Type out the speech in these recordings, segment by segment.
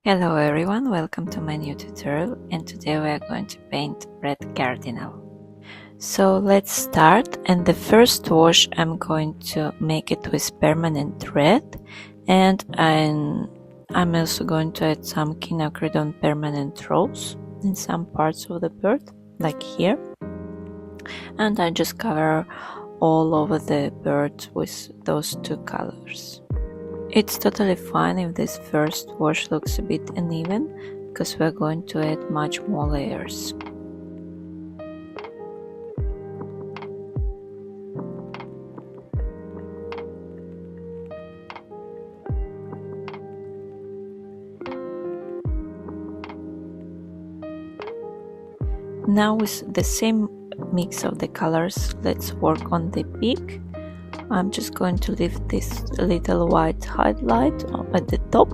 Hello everyone, welcome to my new tutorial, and today we are going to paint red cardinal. So let's start, and the first wash I'm going to make it with permanent red, and I'm also going to add some quinacridone permanent rose in some parts of the bird, like here, and I just cover all over the bird with those two colors. It's totally fine if this first wash looks a bit uneven, because we're going to add much more layers. Now with the same mix of the colors, let's work on the beak. I'm just going to leave this little white highlight at the top,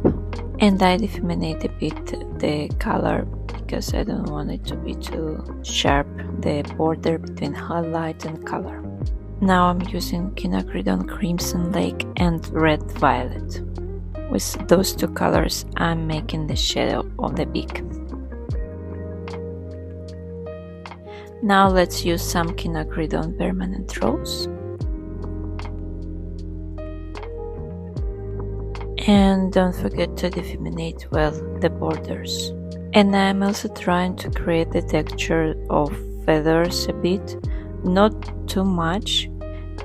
and I difuminate a bit the color because I don't want it to be too sharp, the border between highlight and color. Now I'm using quinacridone crimson lake and red violet. With those two colors I'm making the shadow of the beak. Now let's use some quinacridone permanent rose. And don't forget to difuminate well the borders. And I'm also trying to create the texture of feathers a bit, not too much,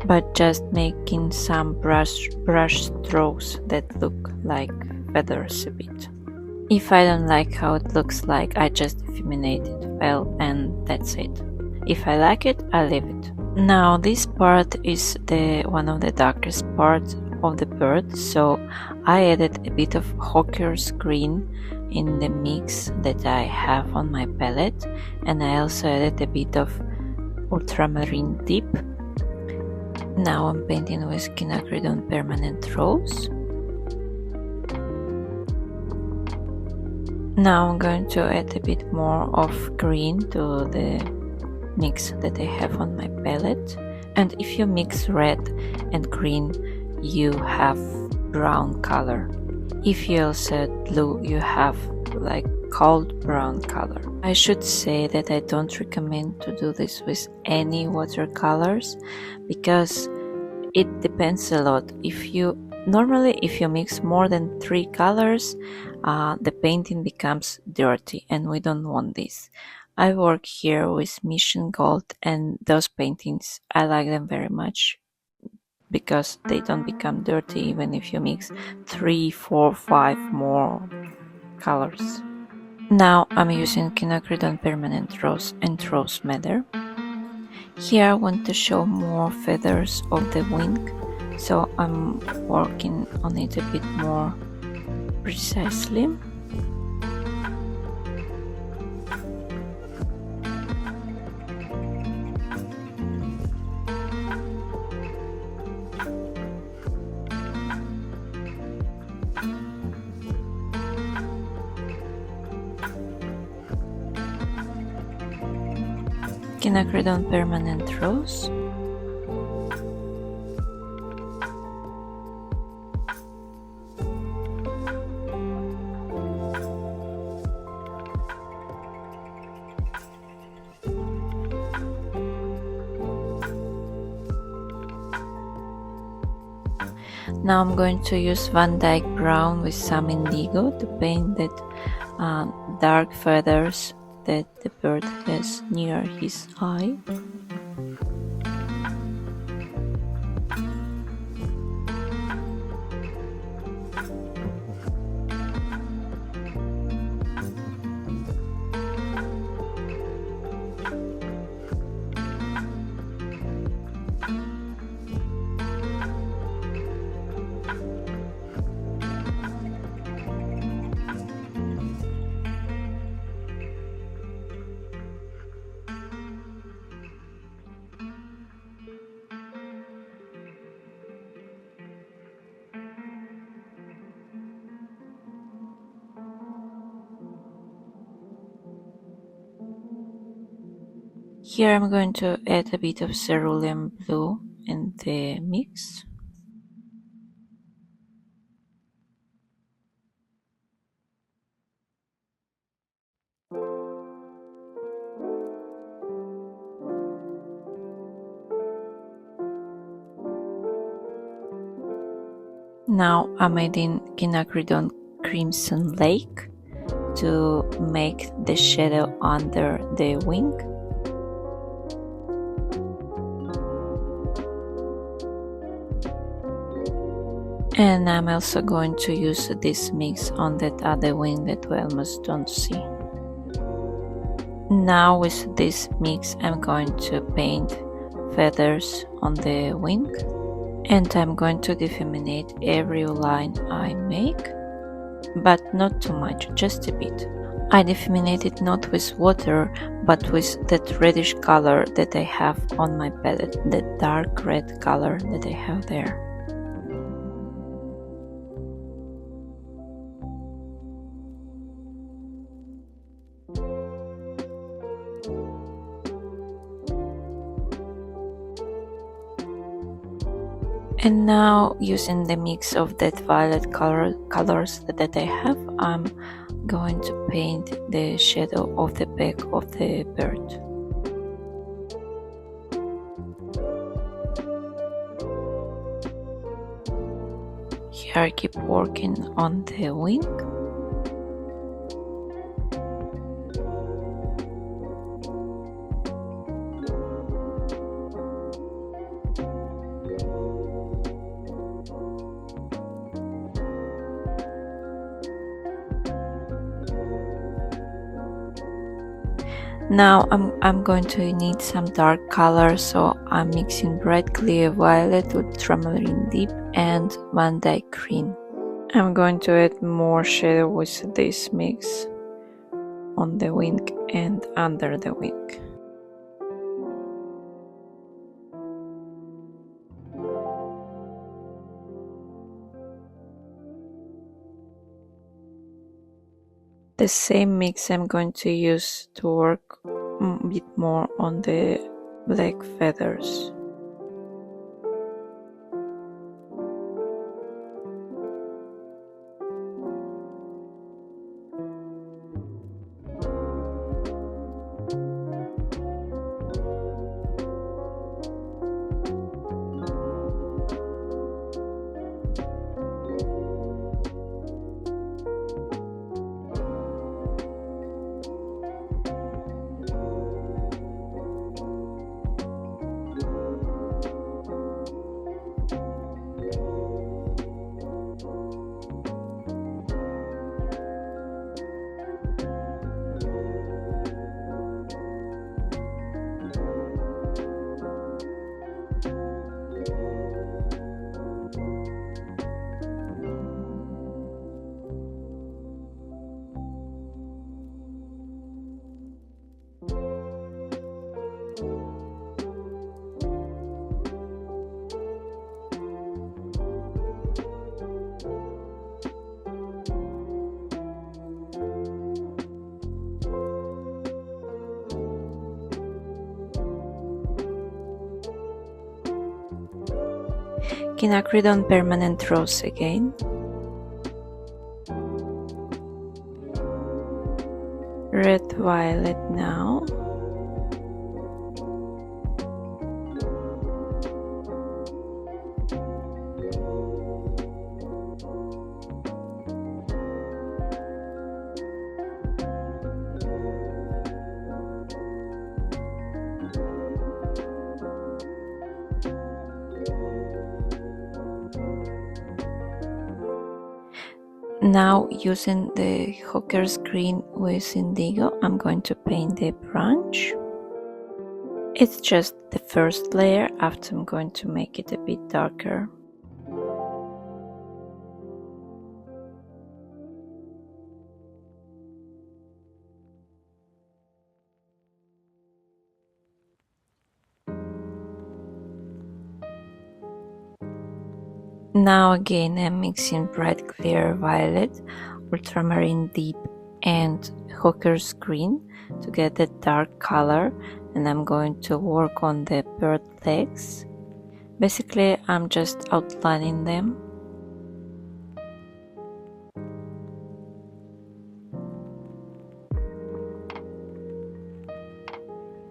but just making some brush strokes that look like feathers a bit. If I don't like how it looks like, I just difuminate it well, and that's it. If I like it, I leave it. Now this part is one of the darkest parts of the bird, so I added a bit of Hawker's green in the mix that I have on my palette, and I also added a bit of ultramarine deep. Now I'm painting with quinacridone permanent rose. Now I'm going to add a bit more of green to the mix that I have on my palette, and if you mix red and green you have brown color. If you also add blue you have like cold brown color. I should say that I don't recommend to do this with any watercolors because it depends a lot. If you mix more than 3 colors, the painting becomes dirty, and we don't want this. I work here with Mission Gold, and those paintings I like them very much because they don't become dirty even if you mix 3, 4, 5 more colors. Now I'm using quinacridone permanent rose and rose madder. Here I want to show more feathers of the wing, so I'm working on it a bit more precisely. Quinacridone permanent rose. Now I'm going to use Van Dyke brown with some indigo to paint that dark feathers that the bird has near his eye. Here I'm going to add a bit of cerulean blue in the mix. Now I'm adding quinacridone Crimson Lake to make the shadow under the wing. And I'm also going to use this mix on that other wing that we almost don't see. Now with this mix I'm going to paint feathers on the wing, and I'm going to difuminate every line I make, but not too much, just a bit. I difuminate it not with water, but with that reddish color that I have on my palette, that dark red color that I have there. And now, using the mix of that violet colors that I have, I'm going to paint the shadow of the back of the bird. Here I keep working on the wing. Now I'm going to need some dark color, so I'm mixing bright clear violet with ultramarine deep and Van Dyke green. I'm going to add more shadow with this mix on the wing and under the wing. The same mix I'm going to use to work a bit more on the black feathers. Quinacridone Permanent Rose again. Red violet now. Now, using the Hawker's Green with Indigo, I'm going to paint the branch. It's just the first layer, after I'm going to make it a bit darker. Now again I'm mixing bright clear violet, ultramarine deep and Hawker's Green to get the dark color, and I'm going to work on the bird legs. Basically I'm just outlining them.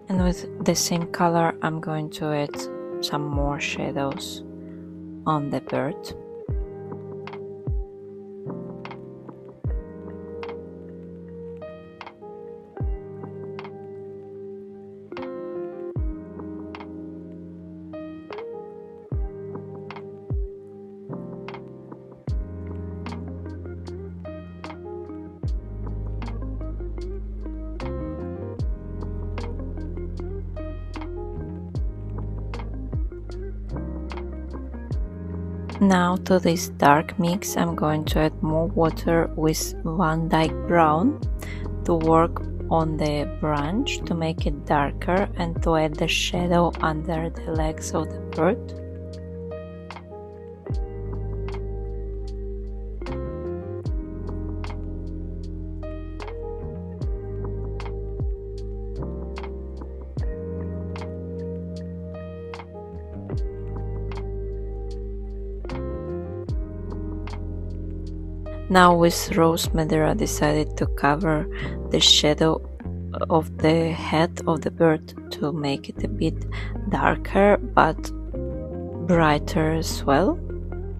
And with the same color I'm going to add some more shadows on the bird. Now to this dark mix I'm going to add more water with Van Dyke Brown to work on the branch to make it darker and to add the shadow under the legs of the bird. Now with Rose Madera I decided to cover the shadow of the head of the bird to make it a bit darker but brighter as well,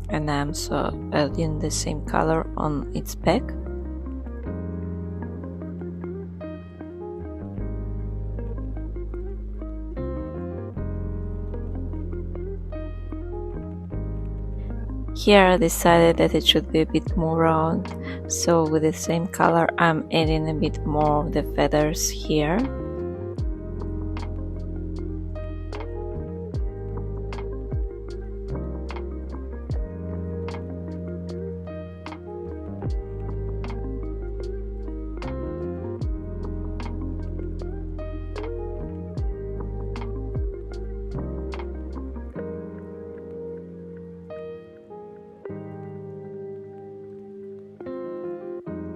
and I'm so adding the same color on its back. Here I decided that it should be a bit more round, so with the same color I'm adding a bit more of the feathers here.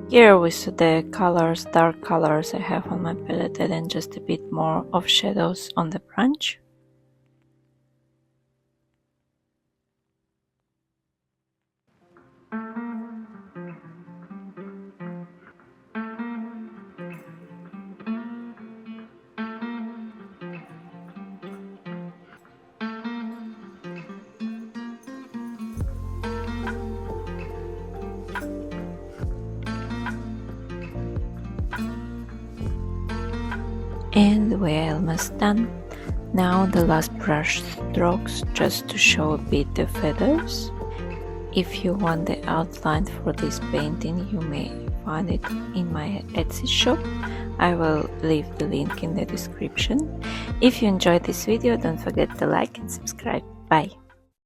Here with the colors, dark colors I have on my palette, and then just a bit more of shadows on the branch. And we're almost done. Now the last brush strokes just to show a bit the feathers. If you want the outline for this painting, you may find it in my Etsy shop. I will leave the link in the description. If you enjoyed this video, don't forget to like and subscribe. Bye!